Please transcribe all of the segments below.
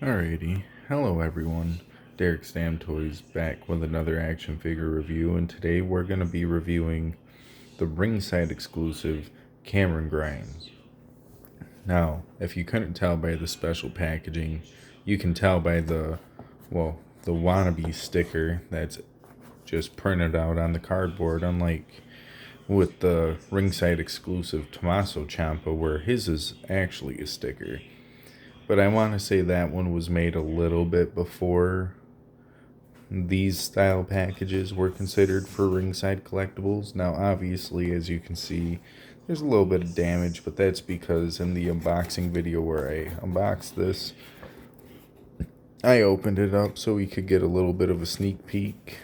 Alrighty, hello everyone. Derek Stam Toys back with another action figure review, and today we're going to be reviewing the Ringside exclusive Cameron Grimes. Now, if you couldn't tell by the special packaging, you can tell by the wannabe sticker that's just printed out on the cardboard, unlike with the Ringside exclusive Tommaso Ciampa, where his is actually a sticker. But I want to say that one was made a little bit before these style packages were considered for Ringside collectibles. Now, obviously, as you can see, there's a little bit of damage, but that's because in the unboxing video where I unboxed this, I opened it up so we could get a little bit of a sneak peek.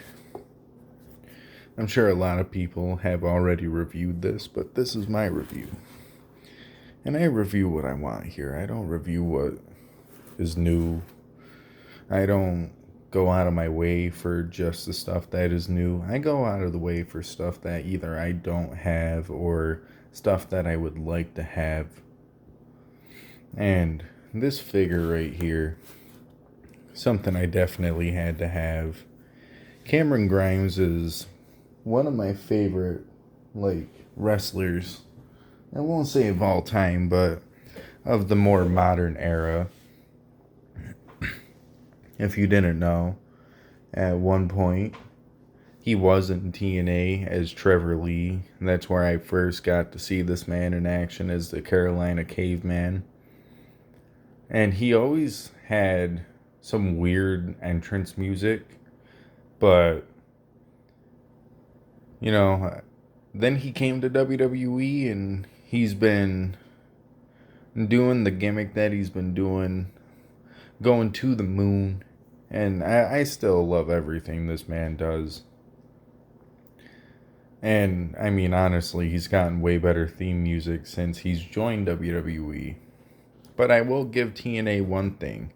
I'm sure a lot of people have already reviewed this, but this is my review. And I review what I want here. I don't review what is new. I don't go out of my way for just the stuff that is new. I go out of the way for stuff that either I don't have or stuff that I would like to have. And this figure right here, something I definitely had to have. Cameron Grimes is one of my favorite wrestlers. I won't say of all time, but of the more modern era. If you didn't know, at one point, he was in TNA as Trevor Lee. And that's where I first got to see this man in action as the Carolina Caveman. And he always had some weird entrance music, but, then he came to WWE and he's been doing the gimmick that he's been doing, going to the moon. And I still love everything this man does. And, I mean, honestly, he's gotten way better theme music since he's joined WWE. But I will give TNA one thing.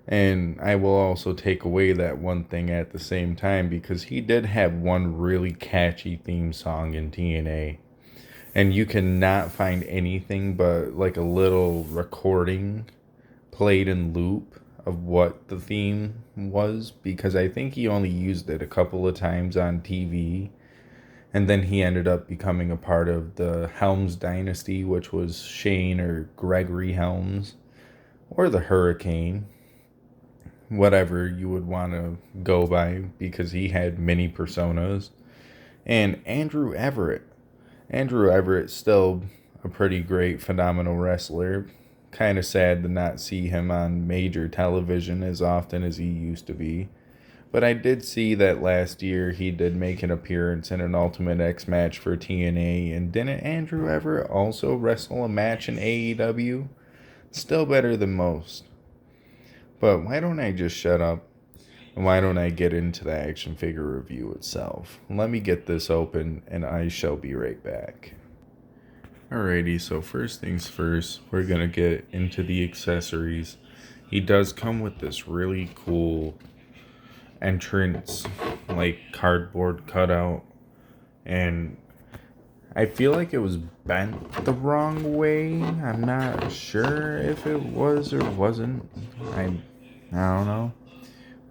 And I will also take away that one thing at the same time, because he did have one really catchy theme song in TNA. And you cannot find anything but like a little recording played in loop of what the theme was, because I think he only used it a couple of times on TV. And then he ended up becoming a part of the Helms dynasty, which was Shane or Gregory Helms, or the Hurricane, whatever you would want to go by, because he had many personas. And Andrew Everett. Andrew Everett's still a pretty great, phenomenal wrestler. Kind of sad to not see him on major television as often as he used to be. But I did see that last year he did make an appearance in an Ultimate X match for TNA. And didn't Andrew Everett also wrestle a match in AEW? Still better than most. But why don't I just shut up? And why don't I get into the action figure review itself? Let me get this open and I shall be right back. Alrighty, so first things first, we're going to get into the accessories. He does come with this really cool entrance, cardboard cutout. And I feel like it was bent the wrong way. I'm not sure if it was or wasn't. I don't know.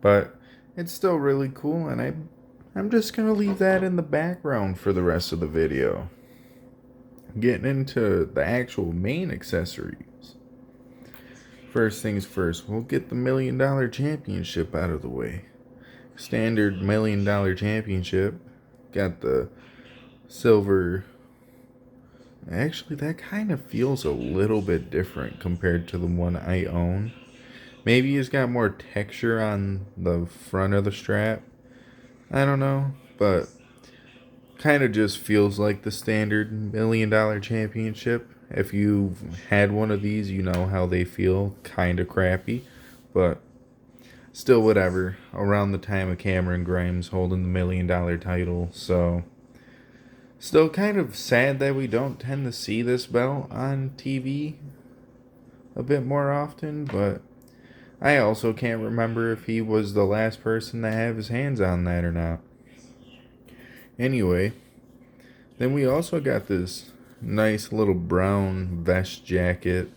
But it's still really cool, and I'm just going to leave that in the background for the rest of the video. Getting into the actual main accessories. First things first, we'll get the $1 Million Championship out of the way. Standard $1 Million Championship. Got the silver. Actually, that kind of feels a little bit different compared to the one I own. Maybe it's got more texture on the front of the strap. I don't know, but kind of just feels like the standard $1 Million Championship. If you've had one of these, you know how they feel. Kind of crappy, but still whatever. Around the time of Cameron Grimes holding the $1 Million title, so still kind of sad that we don't tend to see this belt on TV a bit more often, but I also can't remember if he was the last person to have his hands on that or not. Anyway, then we also got this nice little brown vest jacket.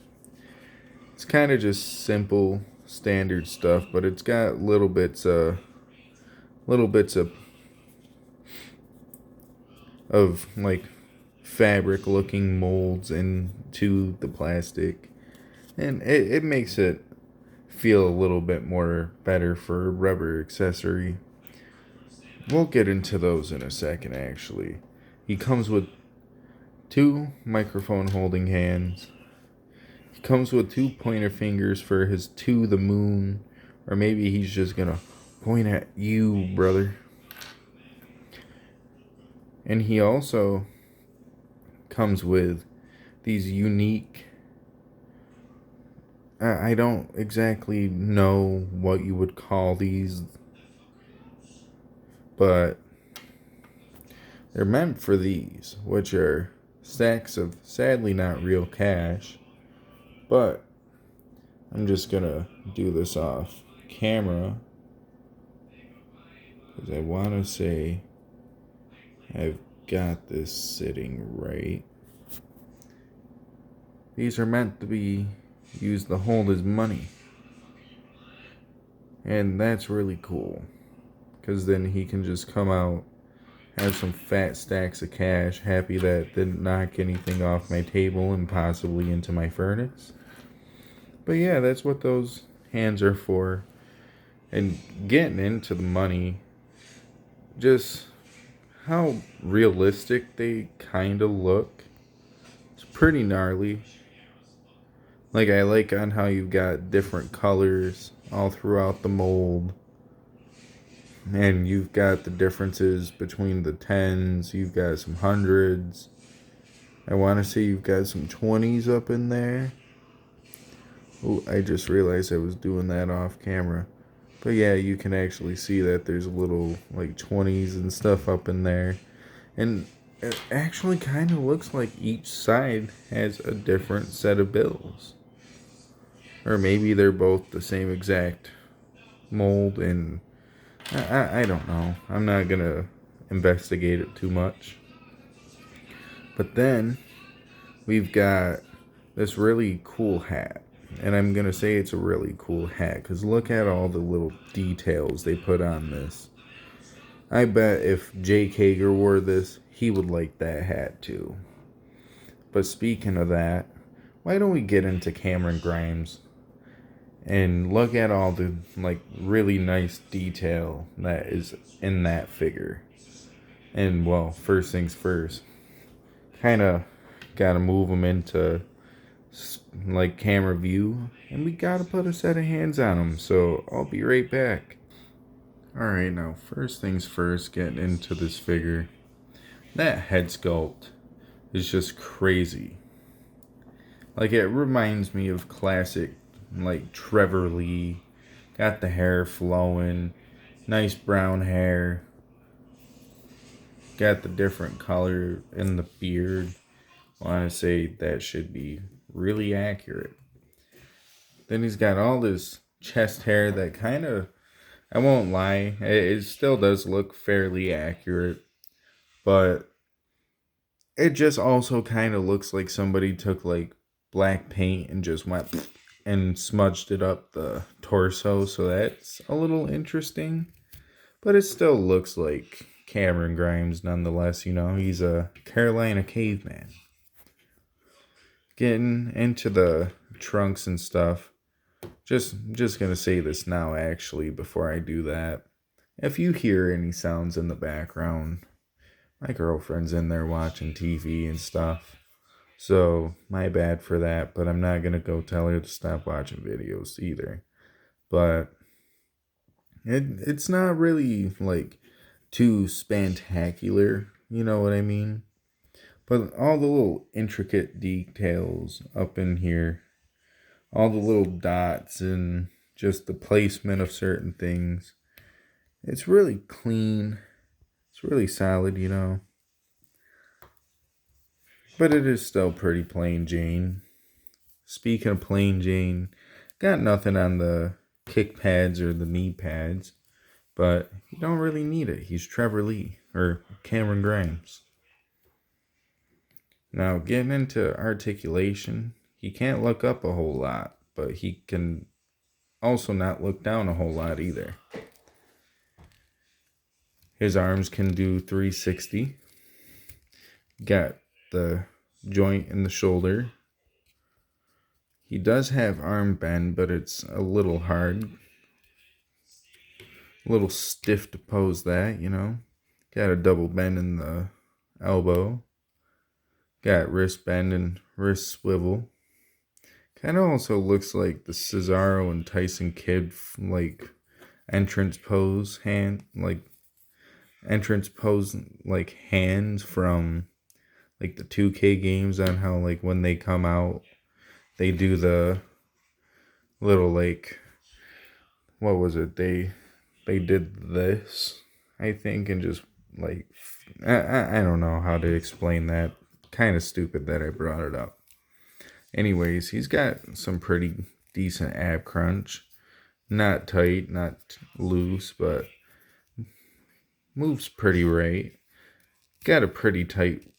It's kind of just simple standard stuff, but it's got little bits of like fabric looking molds into the plastic, and it makes it feel a little bit more better for a rubber accessory. We'll get into those in a second. Actually, he comes with two microphone holding hands. He comes with two pointer fingers for his to the moon, or maybe he's just gonna point at you, brother. And he also comes with these unique, I don't exactly know what you would call these, but they're meant for these, which are stacks of sadly not real cash, but I'm just gonna do this off camera because I want to say I've got this sitting right. These are meant to be used to hold his money, and that's really cool because then he can just come out, have some fat stacks of cash, happy that didn't knock anything off my table and possibly into my furnace. But yeah, that's what those hands are for. And getting into the money, just how realistic they kind of look. It's pretty gnarly. Like, I like on how you've got different colors all throughout the mold. And you've got the differences between the tens, you've got some hundreds. I want to say you've got some 20s up in there. Oh, I just realized I was doing that off camera. But yeah, you can actually see that there's little like 20s and stuff up in there. And it actually kind of looks like each side has a different set of bills. Or maybe they're both the same exact mold, and I don't know. I'm not going to investigate it too much. But then we've got this really cool hat. And I'm going to say it's a really cool hat because look at all the little details they put on this. I bet if Jake Hager wore this, he would like that hat too. But speaking of that, why don't we get into Cameron Grimes and look at all the like really nice detail that is in that figure. And well, first things first, kind of got to move him into like camera view, and we gotta put a set of hands on him, so I'll be right back. Alright, now first things first, getting into this figure. That head sculpt is just crazy. Like, it reminds me of classic like Trevor Lee. Got the hair flowing, nice brown hair, got the different color in the beard. I want to say that should be really accurate. Then he's got all this chest hair that kind of, I won't lie, it still does look fairly accurate, but it just also kind of looks like somebody took like black paint and just went and smudged it up the torso, so that's a little interesting. But it still looks like Cameron Grimes nonetheless, he's a Carolina caveman. Getting into the trunks and stuff. Just gonna say this now, actually, before I do that. If you hear any sounds in the background, my girlfriend's in there watching TV and stuff. So, my bad for that, but I'm not gonna go tell her to stop watching videos either. But it's not really like too spectacular, you know what I mean? But all the little intricate details up in here, all the little dots and just the placement of certain things, it's really clean. It's really solid, But it is still pretty plain Jane. Speaking of plain Jane, got nothing on the kick pads or the knee pads, but you don't really need it. He's Trevor Lee, or Cameron Grimes. Now, getting into articulation, he can't look up a whole lot, but he can also not look down a whole lot either. His arms can do 360. Got the joint in the shoulder. He does have arm bend, but it's a little hard. A little stiff to pose that, you know. Got a double bend in the elbow. Got wrist bend and wrist swivel. Kind of also looks like the Cesaro and Tyson Kidd, like, entrance pose hand, like, entrance pose, like, hands from, like, the 2K games, on how, like, when they come out, they do the little, like, what was it? They did this, I think, and just, like, I don't know how to explain that. Kind of stupid that I brought it up. Anyways, he's got some pretty decent ab crunch. Not tight, not loose, but moves pretty right. Got a pretty tight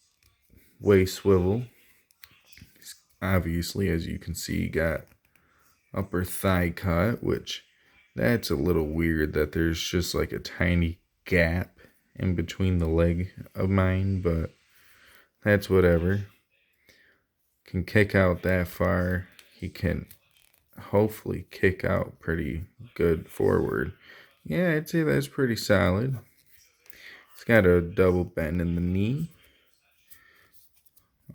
waist swivel. He's obviously, as you can see, got upper thigh cut, which that's a little weird that there's just like a tiny gap in between the leg of mine, but that's whatever. Can kick out that far. He can hopefully kick out pretty good forward. Yeah, I'd say that's pretty solid. He's got a double bend in the knee.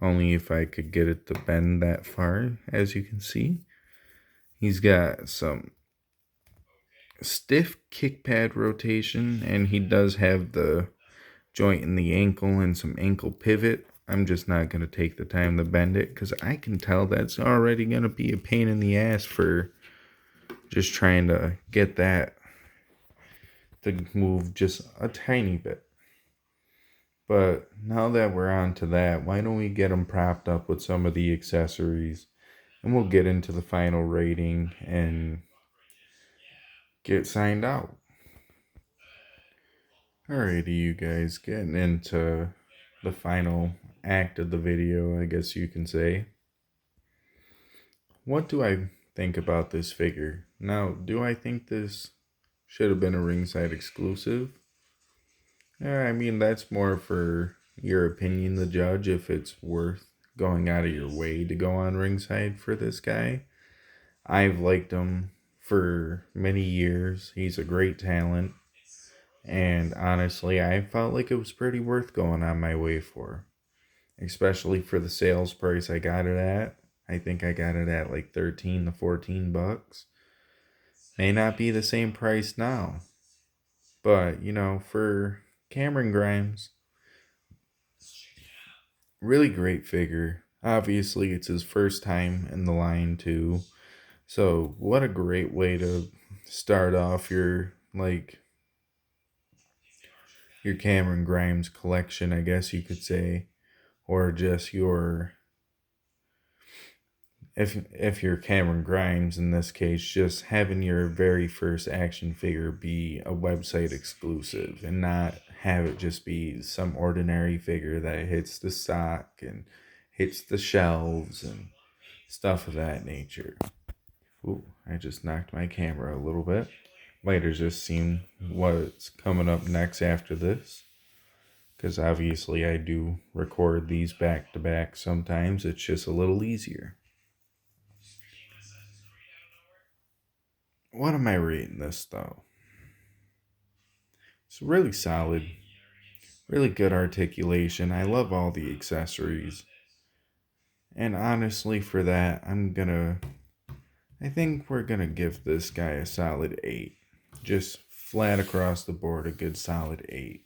Only if I could get it to bend that far, as you can see. He's got some stiff kick pad rotation, and he does have the joint in the ankle and some ankle pivot. I'm just not going to take the time to bend it because I can tell that's already going to be a pain in the ass for just trying to get that to move just a tiny bit. But now that we're on to that, why don't we get them propped up with some of the accessories, and we'll get into the final rating and get signed out. Alrighty, you guys, getting into the final act of the video, I guess you can say. What do I think about this figure? Now, do I think this should have been a Ringside exclusive? I mean, that's more for your opinion, the judge, if it's worth going out of your way to go on Ringside for this guy. I've liked him for many years. He's a great talent. And honestly, I felt like it was pretty worth going on my way for. Especially for the sales price I got it at. I think I got it at like 13 to 14 bucks. May not be the same price now. But, you know, for Cameron Grimes, really great figure. Obviously, it's his first time in the line too. So, what a great way to start off your Cameron Grimes collection, I guess you could say, or just your, if you're Cameron Grimes in this case, just having your very first action figure be a website exclusive and not have it just be some ordinary figure that hits the stock and hits the shelves and stuff of that nature. Ooh, I just knocked my camera a little bit. Might have just seen what's coming up next after this, because obviously I do record these back to back sometimes. It's just a little easier. What am I rating this though? It's really solid. Really good articulation. I love all the accessories. And honestly, for that, I think we're gonna give this guy a solid 8. Just flat across the board, a good solid 8.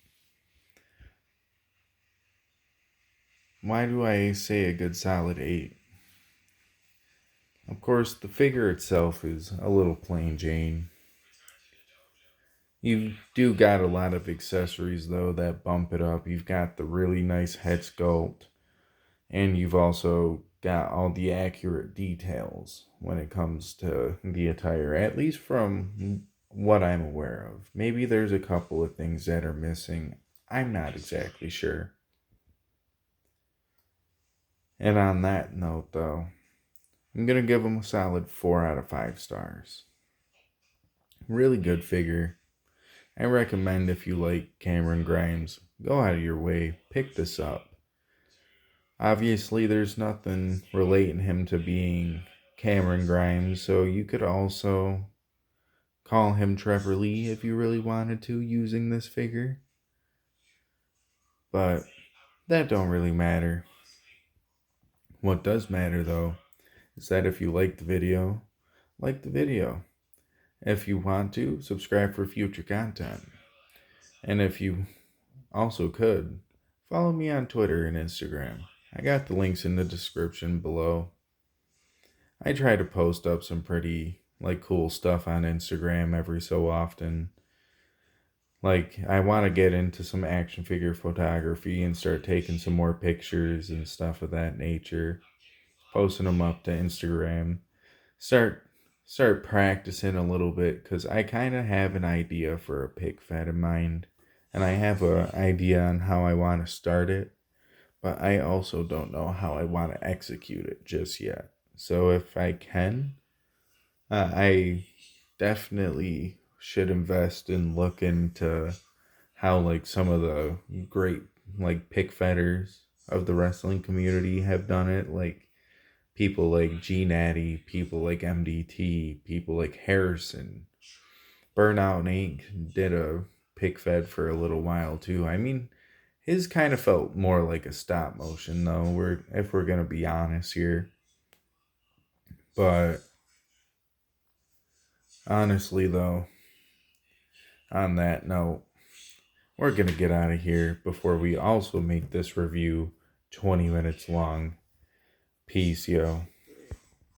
Why do I say a good solid 8? Of course, the figure itself is a little plain Jane. You do got a lot of accessories, though, that bump it up. You've got the really nice head sculpt, and you've also got all the accurate details when it comes to the attire, at least from what I'm aware of. Maybe there's a couple of things that are missing. I'm not exactly sure. And on that note, though, I'm going to give him a solid 4 out of 5 stars. really good figure. I recommend if you like Cameron Grimes, go out of your way, pick this up. Obviously, there's nothing relating him to being Cameron Grimes, so you could also call him Trevor Lee if you really wanted to using this figure. But that don't really matter. What does matter though is that if you like the video, like the video. If you want to, subscribe for future content. And if you also could, follow me on Twitter and Instagram. I got the links in the description below. I try to post up some pretty cool stuff on Instagram every so often. I want to get into some action figure photography and start taking some more pictures and stuff of that nature, posting them up to Instagram. Start practicing a little bit because I kind of have an idea for a pick fed in mind, and I have an idea on how I want to start it, but I also don't know how I want to execute it just yet. So if I can, I definitely should invest and look into how some of the great pick fedders of the wrestling community have done it, people like G Natty, people like MDT, people like Harrison. Burnout Inc. did a pick fed for a little while too. I mean, his kind of felt more like a stop motion though, if we're gonna be honest here. But honestly though, on that note, we're gonna get out of here before we also make this review 20 minutes long. Peace, yo.